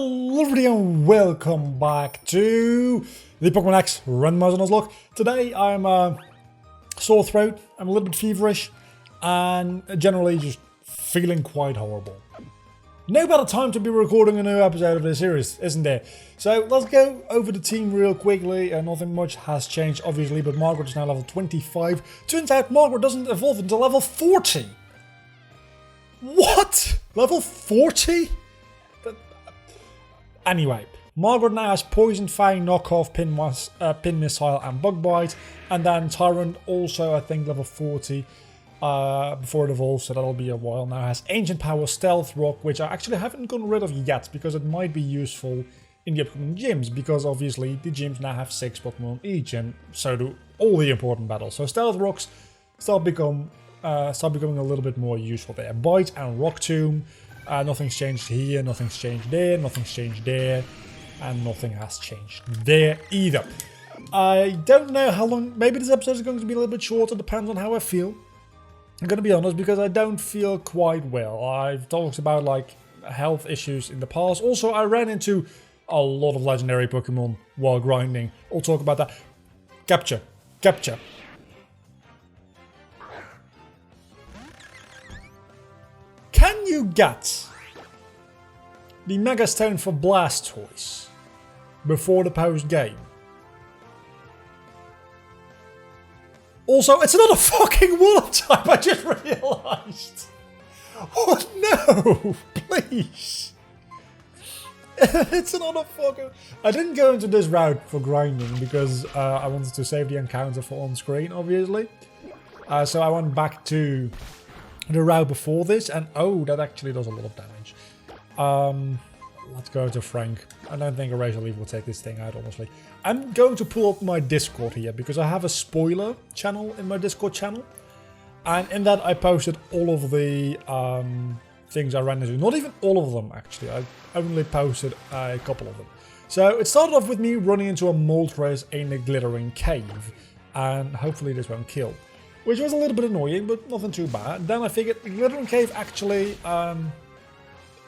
Hello everybody and welcome back to the Pokemon X Randomizer Nuzlocke. Today I'm sore throat, I'm a little bit feverish, and generally just feeling quite horrible. No better time to be recording a new episode of this series, isn't there? So let's go over the team real quickly. Nothing much has changed obviously, but Margaret is now level 25. Turns out Margaret doesn't evolve until level 40. What? Level 40? Anyway, Margaret now has Poison Fang, Knockoff, Pin Missile and Bug Bite. And then Tyrant also, I think, level 40 before it evolves, so that'll be a while now. Has Ancient Power, Stealth Rock, which I actually haven't gotten rid of yet because it might be useful in the upcoming gyms, because obviously the gyms now have 6 Pokemon each, and so do all the important battles. So Stealth Rocks start becoming a little bit more useful there. Bite and Rock Tomb. Nothing's changed here, nothing's changed there, nothing's changed there, and nothing has changed there either. I don't know how long, maybe this episode is going to be a little bit shorter, depends on how I feel. I'm going to be honest, because I don't feel quite well. I've talked about like health issues in the past. Also, I ran into a lot of legendary Pokemon while grinding. I'll talk about that. Capture. Can you get the Mega Stone for Blastoise before the post game? Also, it's another fucking Wall type, I just realised. Oh no, please. It's another fucking... I didn't go into this route for grinding because I wanted to save the encounter for on screen, obviously. So I went back to the route before this, and oh, that actually does a lot of damage. Let's go to Frank. I don't think Erasure Leaf will take this thing out, honestly. I'm going to pull up my Discord here, because I have a spoiler channel in my Discord channel. And in that I posted all of the things I ran into. Not even all of them, actually. I only posted a couple of them. So it started off with me running into a Moltres in a glittering cave. And hopefully this won't kill. Which was a little bit annoying, but nothing too bad. Then I figured Glittering Cave actually... oh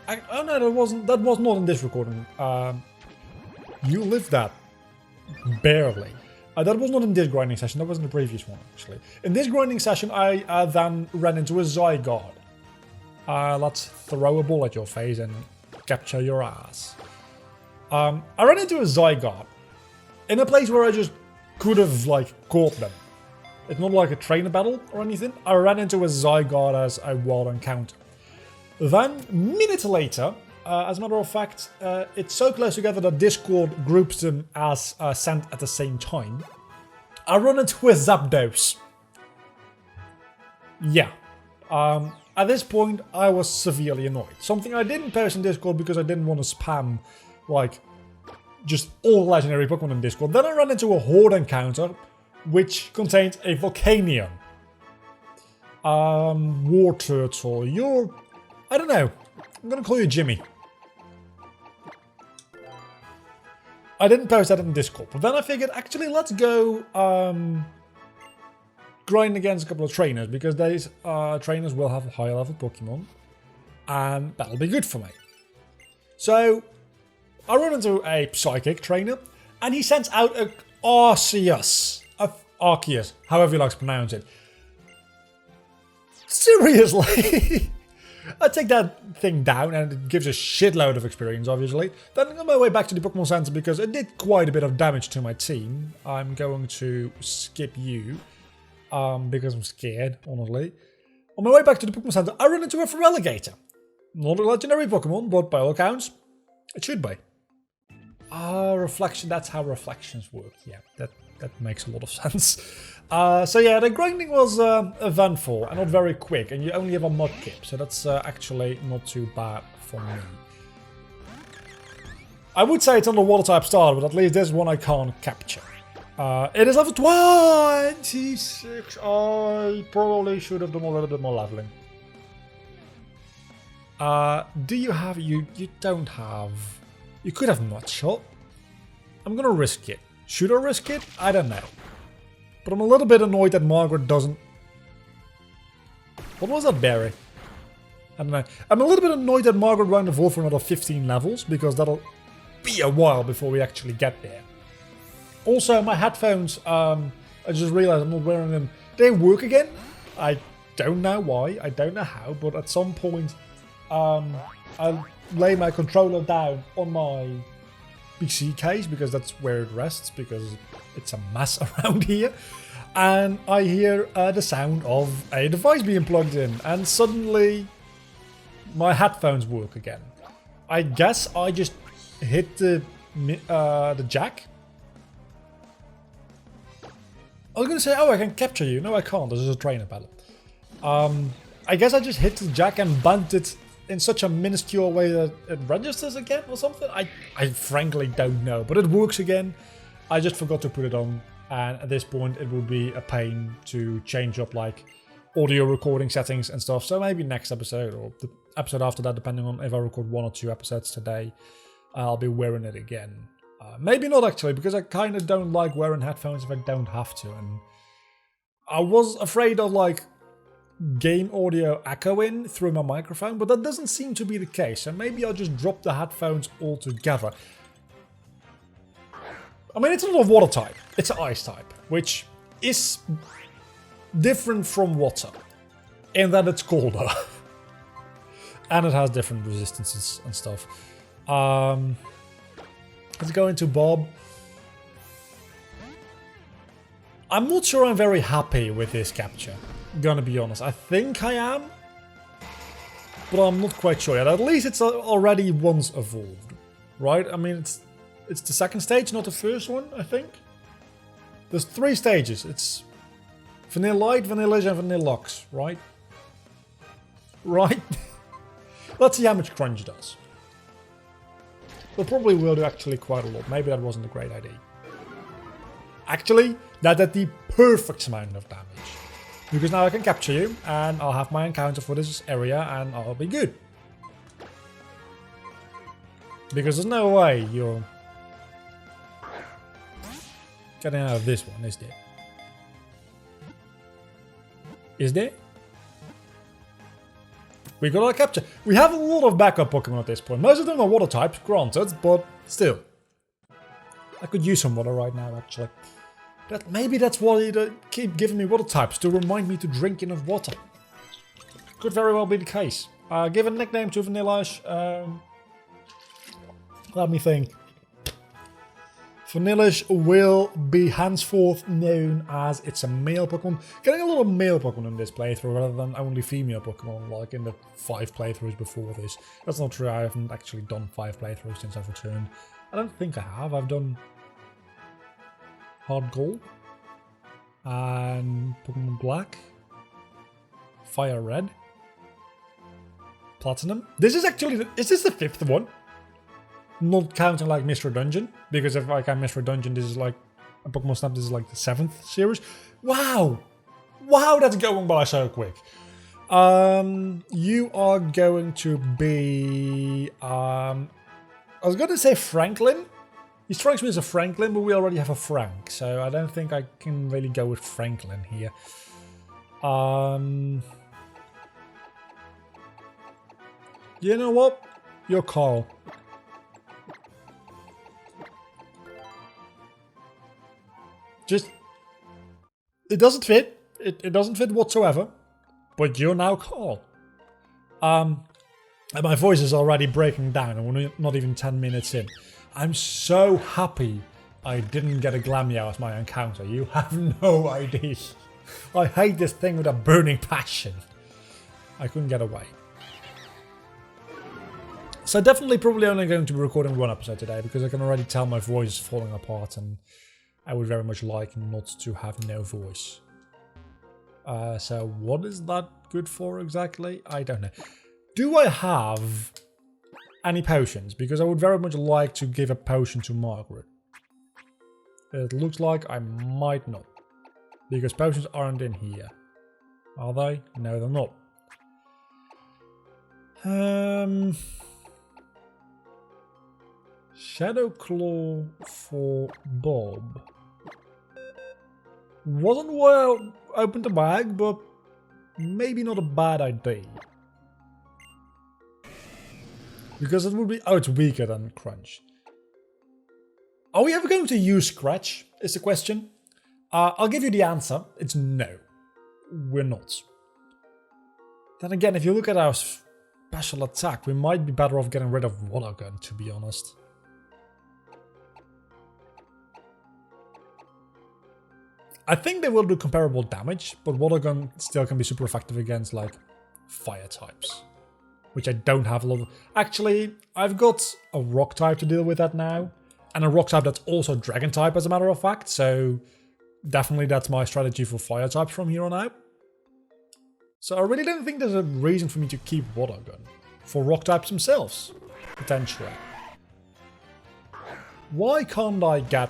no, that was not in this recording. You lived that. Barely. That was not in this grinding session, that was in the previous one, actually. In this grinding session, I then ran into a Zygarde. Let's throw a ball at your face and capture your ass. I ran into a Zygarde in a place where I just could have, like, caught them. It's not like a trainer battle or anything. I ran into a Zygarde as a wild encounter. Then, minutes later, as a matter of fact, it's so close together that Discord groups them as sent at the same time. I run into a Zapdos. Yeah. At this point, I was severely annoyed. Something I didn't post in Discord because I didn't want to spam, like, just all legendary Pokemon in Discord. Then I ran into a Horde encounter, which contained a Volcanion. War Turtle, you're... I don't know. I'm gonna call you Jimmy. I didn't post that in Discord, but then I figured, actually, let's go grind against a couple of trainers, because these trainers will have higher level Pokemon, and that'll be good for me. So, I run into a Psychic trainer, and he sends out a Arceus. Arceus, however you like to pronounce it. Seriously? I take that thing down and it gives a shitload of experience, obviously. Then on my way back to the Pokemon Center, because it did quite a bit of damage to my team, I'm going to skip you, because I'm scared, honestly. On my way back to the Pokemon Center, I run into a Feraligatr. Not a legendary Pokemon, but by all accounts, it should be. Reflection, that's how reflections work. Yeah, that makes a lot of sense. So yeah, the grinding was eventful and not very quick, and you only have a Mudkip, so that's actually not too bad for me. I would say it's on the water type starter, but at least this one I can't capture. It is level 26. I probably should have done a little bit more leveling. Do you have... You don't have... You could have Nutshot. I'm gonna risk it. Should I risk it? I don't know. But I'm a little bit annoyed that Margaret doesn't... What was that berry? I don't know. I'm a little bit annoyed that Margaret won't evolve for another 15 levels, because that'll be a while before we actually get there. Also, my headphones, I just realized I'm not wearing them. They work again. I don't know why, I don't know how, but at some point, I lay my controller down on my PC case, because that's where it rests, because it's a mess around here. And I hear the sound of a device being plugged in, and suddenly my headphones work again. I guess I just hit the jack. I was gonna say, oh, I can capture you. No, I can't. This is a trainer battle. I guess I just hit the jack and bumped it in such a minuscule way that it registers again or something. I frankly don't know, but it works again. I just forgot to put it on. And at this point, it will be a pain to change up like audio recording settings and stuff. So maybe next episode or the episode after that, depending on if I record 1 or 2 episodes today, I'll be wearing it again. Maybe not actually, because I kind of don't like wearing headphones if I don't have to. And I was afraid of like game audio echoing through my microphone, but that doesn't seem to be the case. So maybe I'll just drop the headphones altogether. I mean, it's not a water type, it's an ice type, which is different from water in that it's colder. And it has different resistances and stuff. Let's go into Bob. I'm not sure I'm very happy with this capture, gonna be honest. I think I am, but I'm not quite sure yet. At least it's already once evolved, right? I mean, it's the second stage, not the first one, I think. There's 3 stages. It's Vanilla Light, Vanilla and Vanilla Lux, right? Right? Let's see how much Crunch does. Well, probably will do actually quite a lot. Maybe that wasn't a great idea. Actually, that did the perfect amount of damage. Because now I can capture you, and I'll have my encounter for this area, and I'll be good. Because there's no way you're getting out of this one, is there? Is there? We got our capture. We have a lot of backup Pokemon at this point. Most of them are water types, granted, but still. I could use some water right now, actually. Maybe that's why they keep giving me water types, to remind me to drink enough water. Could very well be the case. Give a nickname to Vanillish. Let me think. Vanillish will be henceforth known as it's a male Pokemon. Getting a lot of male Pokemon in this playthrough rather than only female Pokemon like in the 5 playthroughs before this. That's not true, I haven't actually done 5 playthroughs since I've returned. I don't think I have. I've done Hard Gold and Pokemon Black, Fire Red, Platinum. This is actually, is this the 5th one? Not counting like Mystery Dungeon, because if I count Mystery Dungeon, this is like a Pokemon Snap, this is like the 7th series. Wow! Wow, that's going by so quick. You are going to be, I was going to say Franklin. He strikes me as a Franklin, but we already have a Frank, so I don't think I can really go with Franklin here. You know what? You're Carl. Just, it doesn't fit. It doesn't fit whatsoever. But you're now Carl. And my voice is already breaking down, and we're not even 10 minutes in. I'm so happy I didn't get a Glameow as my encounter. You have no idea. I hate this thing with a burning passion. I couldn't get away. So definitely probably only going to be recording 1 episode today, because I can already tell my voice is falling apart, and I would very much like not to have no voice. So what is that good for exactly? I don't know. Do I have any potions? Because I would very much like to give a potion to Margaret. It looks like I might not. Because potions aren't in here. Are they? No, they're not. Shadow Claw for Bob. Wasn't why I opened the bag, but maybe not a bad idea. Because it would be... Oh, it's weaker than Crunch. Are we ever going to use Scratch, is the question. I'll give you the answer. It's no. We're not. Then again, if you look at our special attack, we might be better off getting rid of Water Gun, to be honest. I think they will do comparable damage, but Water Gun still can be super effective against, like, fire types. Which I don't have a lot of... Actually, I've got a rock type to deal with that now. And a rock type that's also dragon type, as a matter of fact. So, definitely that's my strategy for fire types from here on out. So I really don't think there's a reason for me to keep Water Gun. For rock types themselves, potentially. Why can't I get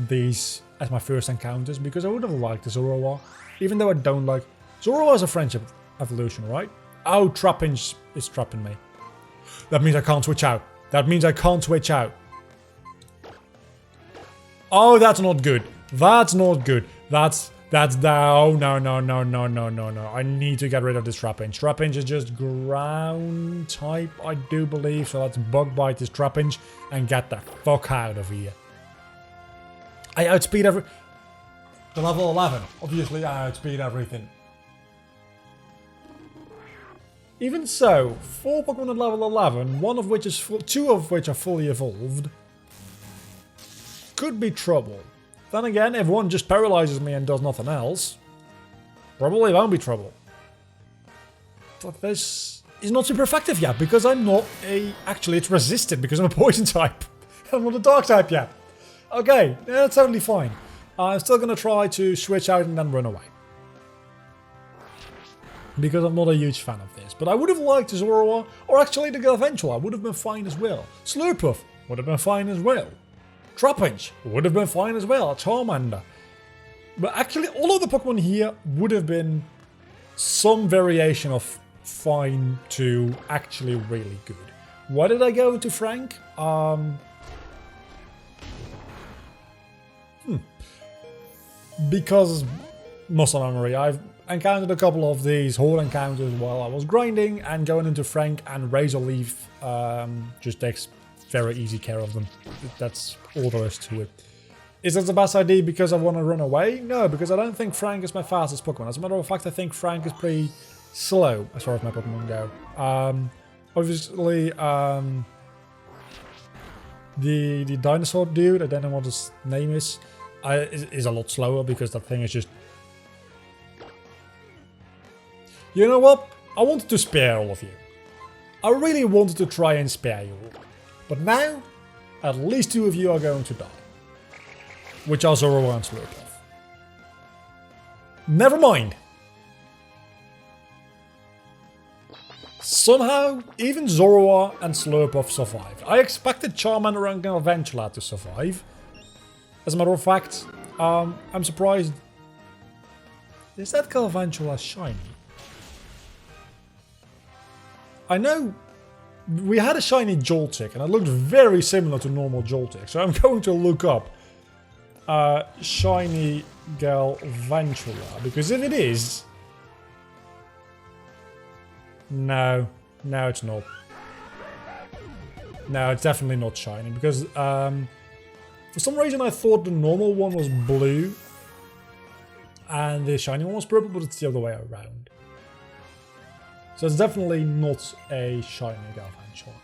these as my first encounters? Because I would have liked the Zoroark. Even though I don't like... Zoroark is a friendship evolution, right? Oh, Trapinch is trapping me. That means I can't switch out. That means I can't switch out. Oh, that's not good. That's not good. That's no. I need to get rid of this Trapinch. Trapinch is just ground type, I do believe. So let's Bug Bite this Trapinch and get the fuck out of here. I outspeed every... The level 11. Obviously, I outspeed everything. Even so, 4 Pokemon at level 11, one of which is two of which are fully evolved, could be trouble. Then again, if one just paralyzes me and does nothing else, probably won't be trouble. But this is not super effective yet, because I'm not a... Actually, it's resisted because I'm a poison type. I'm not a dark type yet. Okay, that's totally fine. I'm still going to try to switch out and then run away. Because I'm not a huge fan of this. But I would have liked Zoroark, or actually the Galvantula would have been fine as well. Slurpuff would have been fine as well. Trapinch would have been fine as well. Charmander. But actually all of the Pokemon here would have been some variation of fine to actually really good. Why did I go to Frank? Because muscle memory. I've encountered a couple of these horde encounters while I was grinding, and going into Frank and Razor Leaf just takes very easy care of them. That's all there is to it. Is that the best idea because I want to run away? No, because I don't think Frank is my fastest Pokemon. As a matter of fact, I think Frank is pretty slow as far as my Pokemon go. Obviously, the dinosaur dude, I don't know what his name is a lot slower because that thing is just... You know what? I wanted to spare all of you. I really wanted to try and spare you all. But now, at least 2 of you are going to die. Which are Zoroark and Slurpuff. Never mind. Somehow, even Zoroark and Slurpuff survived. I expected Charmander and Galvantula to survive. As a matter of fact, I'm surprised. Is that Galvantula shiny? I know we had a shiny Joltik and it looked very similar to normal Joltik. So I'm going to look up shiny Galvantula, because if it is... No, it's not. No, it's definitely not shiny, because for some reason I thought the normal one was blue and the shiny one was purple, but it's the other way around. So it's definitely not a shiny Galvantula.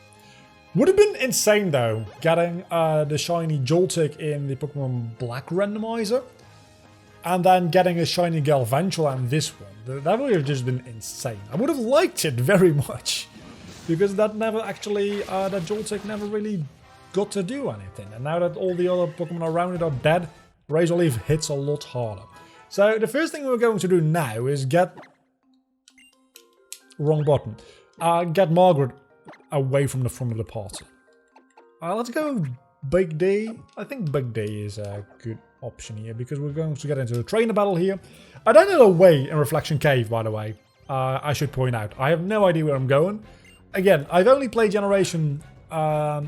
Would have been insane though, getting the shiny Joltik in the Pokemon Black randomizer, and then getting a shiny Galvantula in this one. That would have just been insane. I would have liked it very much, because that never actually, that Joltik never really got to do anything. And now that all the other Pokemon around it are dead, Razor Leaf hits a lot harder. So the first thing we're going to do now is get... Wrong button. Get Margaret away from the front of the party. Let's go Big D. I think Big D is a good option here, because we're going to get into a trainer battle here. I don't know the way in Reflection Cave, by the way. I should point out. I have no idea where I'm going. Again, I've only played Generation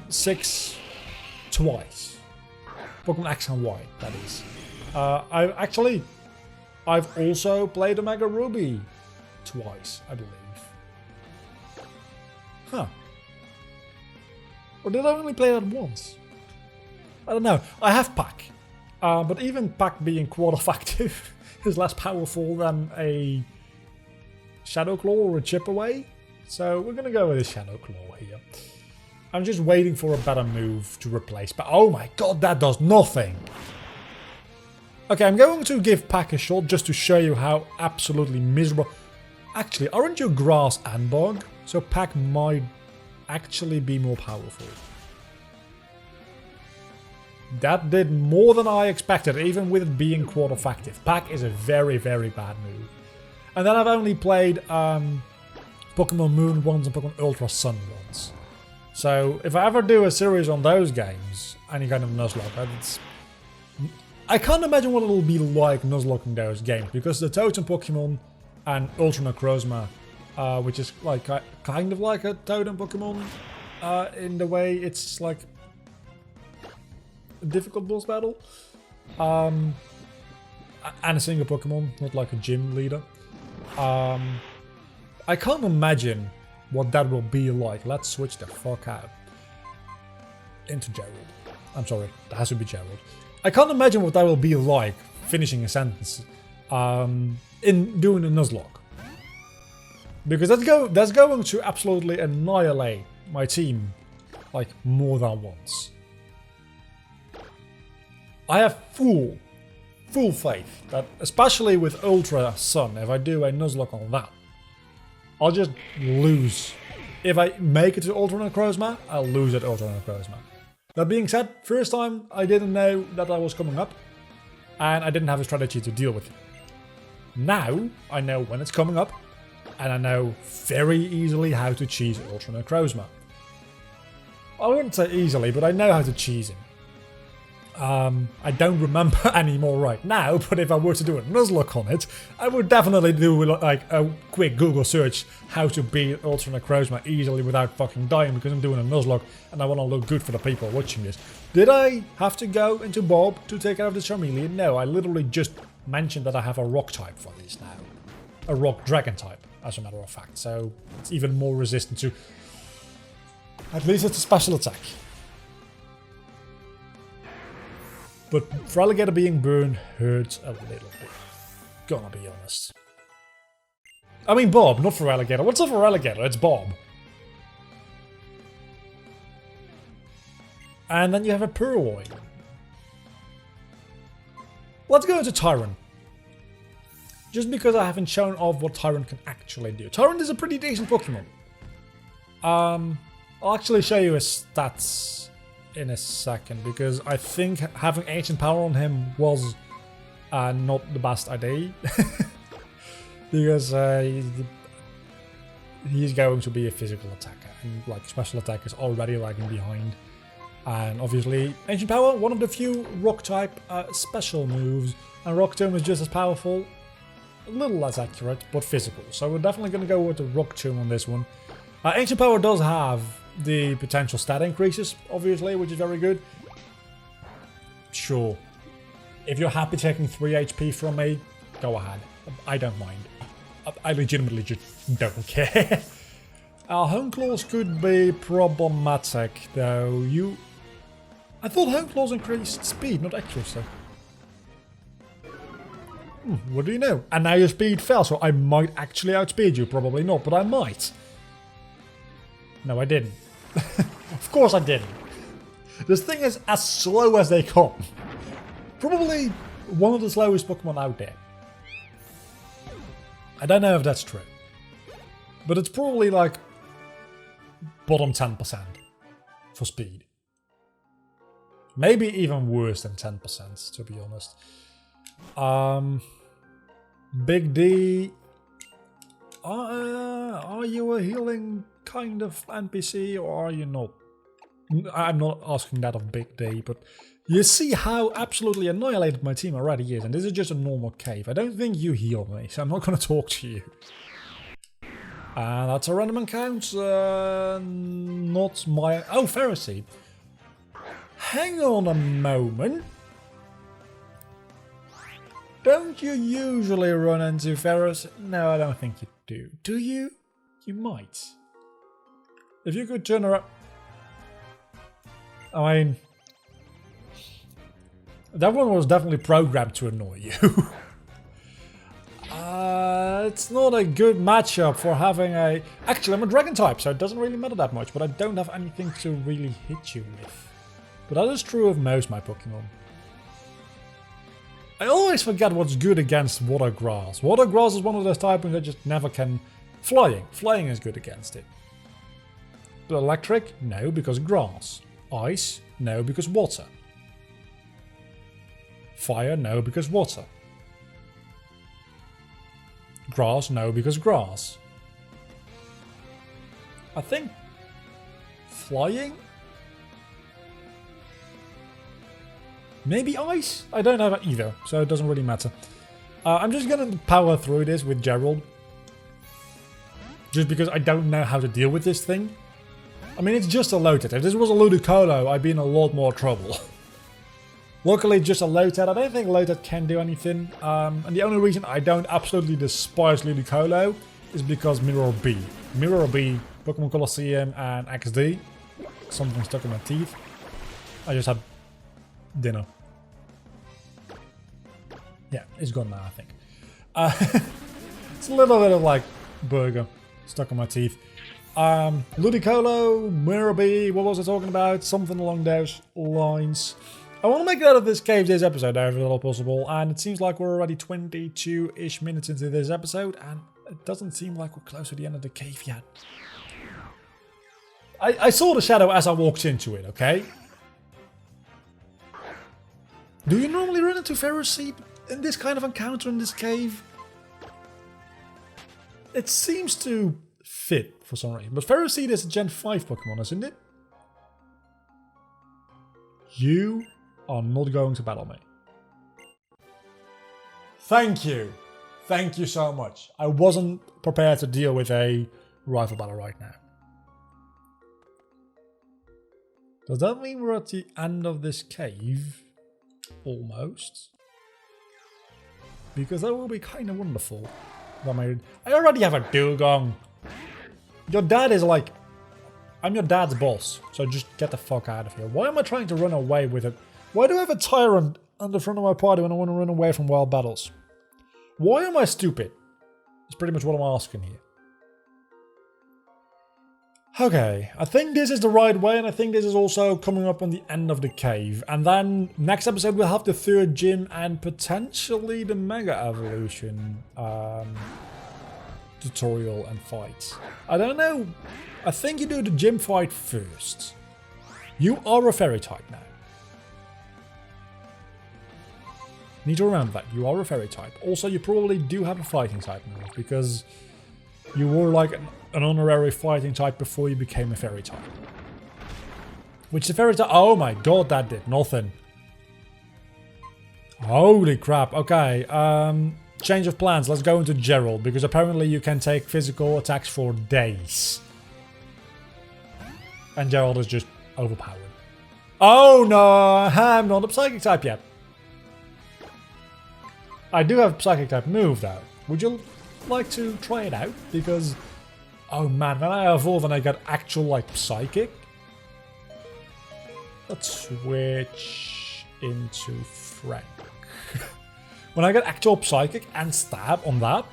6 twice. Pokemon X and Y, that is. I've also played Omega Ruby twice, I believe. Huh. Or did I only play that once? I don't know. I have Pack. But even Pack being quarter factive is less powerful than a Shadow Claw or a Chip Away. So we're going to go with a Shadow Claw here. I'm just waiting for a better move to replace. But oh my god, that does nothing. Okay, I'm going to give Pack a shot just to show you how absolutely miserable... Actually, aren't you Grass and Bug? So Pack might actually be more powerful. That did more than I expected, even with it being quarter factive. Pack is a very, very bad move. And then I've only played Pokemon Moon once and Pokemon Ultra Sun once. So if I ever do a series on those games, any kind of Nuzlocke, I can't imagine what it'll be like Nuzlocking those games, because the Totem Pokemon and Ultra Necrozma, which is like kind of like a Totem Pokemon in the way it's like a difficult boss battle, and a single Pokemon, not like a gym leader. I can't imagine what that will be like. Let's switch the fuck out into Gerald. I'm sorry, that has to be Gerald. I can't imagine what that will be like finishing a sentence in doing a Nuzlocke, because that's going to absolutely annihilate my team like more than once. I have full faith that, especially with Ultra Sun, if I do a Nuzlocke on that, I'll just lose. If I make it to Ultra Necrozma, I'll lose at Ultra Necrozma. That being said, first time I didn't know that I was coming up, and I didn't have a strategy to deal with it. Now I know when it's coming up, and I know very easily how to cheese Ultra Necrozma. I wouldn't say easily, but I know how to cheese him. I don't remember anymore right now, but if I were to do a Nuzlocke on it, I would definitely do like a quick Google search how to beat Ultra Necrozma easily without fucking dying, because I'm doing a Nuzlocke and I want to look good for the people watching this. Did I have to go into Bob to take out the Charmeleon? No, I literally just mentioned that I have a rock type for this now. A rock dragon type, as a matter of fact, so it's even more resistant to... At least it's a special attack. But Feraligatr being burned hurts a little bit. Gonna be honest. I mean Bob, not Feraligatr. What's a Feraligatr? It's Bob. And then you have a Purloin. Let's go into Tyrant. Just because I haven't shown off what Tyrant can actually do. Tyrant is a pretty decent Pokemon. I'll actually show you his stats in a second, because I think having Ancient Power on him was not the best idea. Because he's going to be a physical attacker, and like special attack is already lagging behind. And obviously Ancient Power, one of the few rock type special moves, and Rock Tomb is just as powerful, a little less accurate, but physical. So we're definitely going to go with the Rock Tomb on this one. Ancient Power does have the potential stat increases, obviously, which is very good. Sure. If you're happy taking 3 HP from me, go ahead. I don't mind. I legitimately just don't care. Home Claws could be problematic, though. I thought Home Claws increased speed, not accuracy. What do you know? And now your speed fell, so I might actually outspeed you. Probably not, but I might. No, I didn't. Of course I didn't. This thing is as slow as they come. Probably one of the slowest Pokemon out there. I don't know if that's true. But it's probably like bottom 10% for speed. Maybe even worse than 10%, to be honest. Big D. Are you a healing kind of NPC or are you not? I'm not asking that of Big D, but you see how absolutely annihilated my team already is, and this is just a normal cave. I don't think you heal me, so I'm not going to talk to you. And that's a random encounter. Not my... Oh, Pharisee. Hang on a moment. Don't you usually run into Pharisee? No, I don't think you do. Do you? You might. If you could turn around... I mean... That one was definitely programmed to annoy you. It's not a good matchup for having a... Actually, I'm a dragon type, so it doesn't really matter that much, but I don't have anything to really hit you with. But that is true of most my Pokemon. I always forget what's good against water grass. Water grass is one of those typings that just never can... Flying. Flying is good against it. But electric? No, because grass. Ice? No, because water. Fire? No, because water. Grass? No, because grass. I think... Flying? Maybe ice? I don't have it either, so it doesn't really matter. I'm just gonna power through this with Gerald. Just because I don't know how to deal with this thing. I mean, it's just a Lotad. If this was a Ludicolo, I'd be in a lot more trouble. Luckily, just a Lotad. I don't think Lotad can do anything. And the only reason I don't absolutely despise Ludicolo is because Mirror B. Mirror B, Pokemon Colosseum, and XD. Something stuck in my teeth. I just had dinner. Yeah, it's gone now, I think. It's a little bit of like burger stuck in my teeth. Ludicolo, Mirror B, what was I talking about? Something along those lines. I want to make it out of this cave this episode, if at all possible, and it seems like we're already 22-ish minutes into this episode, and it doesn't seem like we're close to the end of the cave yet. I saw the shadow as I walked into it, okay? Do you normally run into Ferroseed in this kind of encounter in this cave? It seems to fit for some reason, but Ferroseed is a Gen 5 Pokemon, isn't it? You are not going to battle me. Thank you. Thank you so much. I wasn't prepared to deal with a rival battle right now. Does that mean we're at the end of this cave? Almost. Because that will be kind of wonderful. I already have a Dugong. Your dad is like... I'm your dad's boss, so just get the fuck out of here. Why am I trying to run away with it? Why do I have a Tyrant on the front of my party when I want to run away from wild battles? Why am I stupid? That's pretty much what I'm asking here. Okay, I think this is the right way, and I think this is also coming up on the end of the cave. And then next episode we'll have the third gym and potentially the Mega Evolution tutorial and fight. I don't know. I think you do the gym fight first. You are a fairy type now. Need to remember that. You are a fairy type. Also, you probably do have a fighting type move because you were like an honorary fighting type before you became a fairy type. Which the fairy type... Oh my god, that did nothing. Holy crap. Okay, change of plans. Let's go into Gerald because apparently you can take physical attacks for days. And Gerald is just overpowered. Oh no, I'm not a psychic type yet. I do have a psychic type move though. Would you like to try it out? Because, oh man, when I evolve and I got actual like psychic. Let's switch into Frank. When I get actual psychic and stab on that,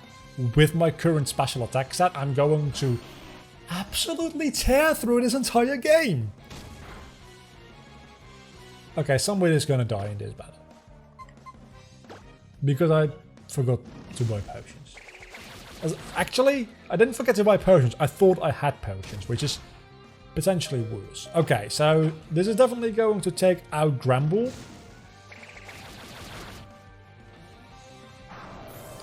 with my current special attack set, I'm going to absolutely tear through this entire game. Okay, somebody is going to die in this battle. Because I forgot to buy potions. Actually, I didn't forget to buy potions. I thought I had potions, which is potentially worse. Okay, so this is definitely going to take out Gramble.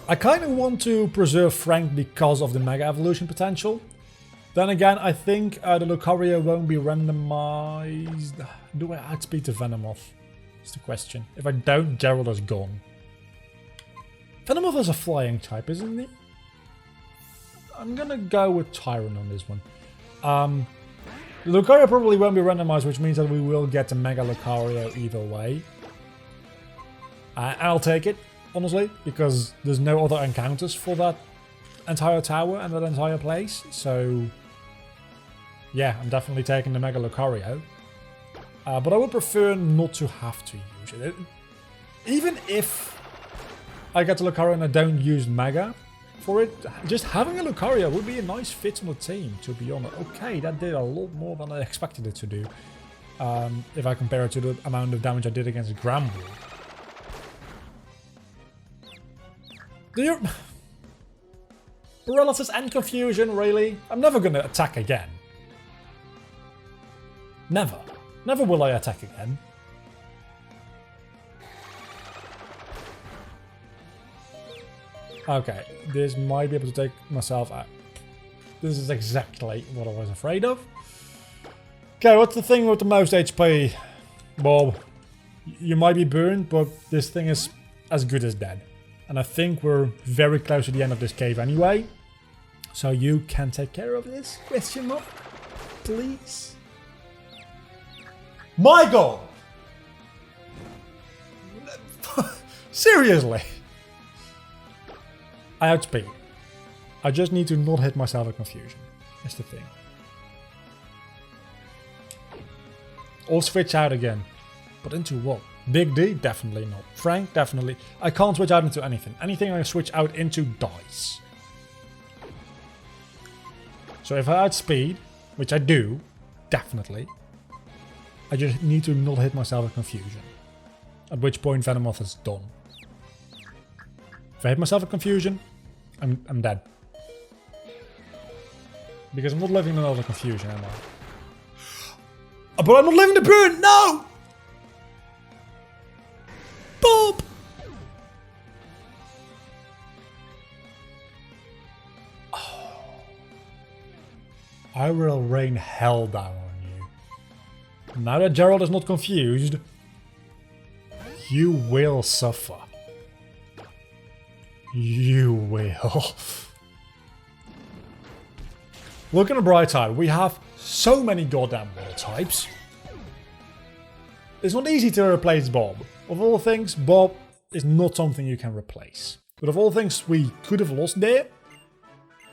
I kind of want to preserve Frank because of the Mega Evolution potential. Then again, I think the Lucario won't be randomized. Do I outspeed the Venomoth? That's the question. If I don't, Gerald is gone. Venomoth is a flying type, isn't he? I'm gonna go with Tyrant on this one. Lucario probably won't be randomized, which means that we will get a Mega Lucario either way. I'll take it, honestly, because there's no other encounters for that entire tower and that entire place, so yeah, I'm definitely taking the Mega Lucario. But I would prefer not to have to use it. Even if I get the Lucario and I don't use Mega for it, just having a Lucario would be a nice fit on the team, to be honest. Okay, that did a lot more than I expected it to do. If I compare it to the amount of damage I did against Gramble. Paralysis and confusion, really? I'm never going to attack again. Never. Never will I attack again. Okay, this might be able to take myself out. This is exactly what I was afraid of. Okay, what's the thing with the most HP? Bob, you might be burned, but this thing is as good as dead. And I think we're very close to the end of this cave anyway. So you can take care of this? Question mark? Please? My God! Seriously? I outspeed. I just need to not hit myself with confusion. That's the thing. Or switch out again. But into what? Big D? Definitely not. Frank? Definitely. I can't switch out into anything. Anything I switch out into dies. So if I outspeed, which I do, definitely, I just need to not hit myself with confusion. At which point Venomoth is done. If I hit myself with confusion, I'm dead. Because I'm not living another confusion, am I? But I'm not living the burn! No! Bob! Oh. I will rain hell down on you. Now that Gerald is not confused, you will suffer. You will. Look on the bright side, we have so many goddamn water types. It's not easy to replace Bob. Of all things, Bob is not something you can replace. But of all things we could have lost there,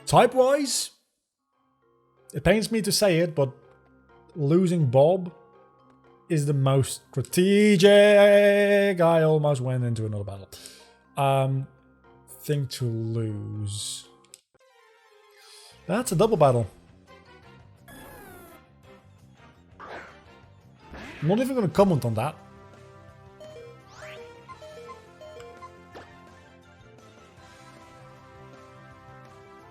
type-wise, it pains me to say it, but losing Bob is the most strategic. I almost went into another battle. Thing to lose. That's a double battle. I'm not even going to comment on that.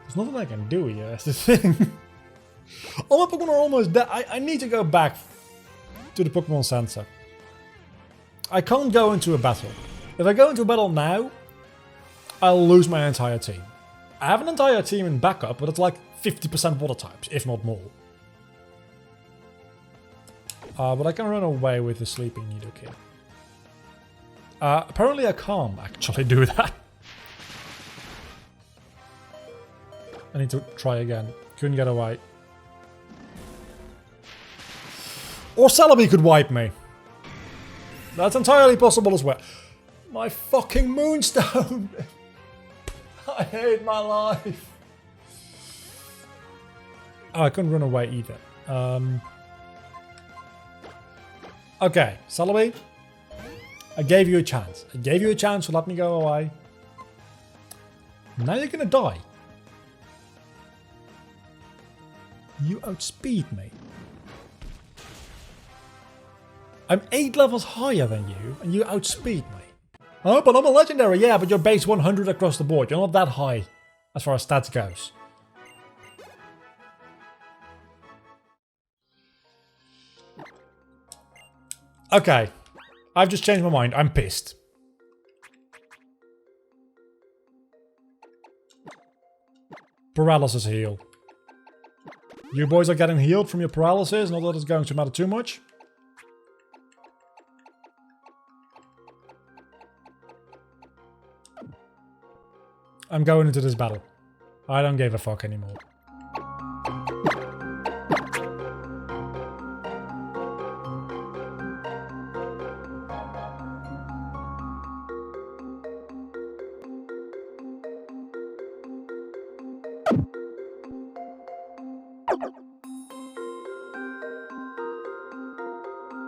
There's nothing I can do here, that's the thing. All my Pokemon are almost dead. I need to go back to the Pokemon Center. I can't go into a battle. If I go into a battle now, I'll lose my entire team. I have an entire team in backup, but it's like 50% water types, if not more. But I can run away with the Sleeping Nidoking. Apparently I can't actually do that. I need to try again. Couldn't get away. Or Celebi could wipe me. That's entirely possible as well. My fucking Moonstone! I hate my life. Oh, I couldn't run away either. Okay, Celebi. I gave you a chance. I gave you a chance to let me go away. Now you're gonna die. You outspeed me. I'm 8 levels higher than you, and you outspeed me. Oh, but I'm a legendary, yeah, but you're base 100 across the board. You're not that high, as far as stats goes. Okay, I've just changed my mind. I'm pissed. Paralysis heal. You boys are getting healed from your paralysis, not that it's going to matter too much. I'm going into this battle. I don't give a fuck anymore.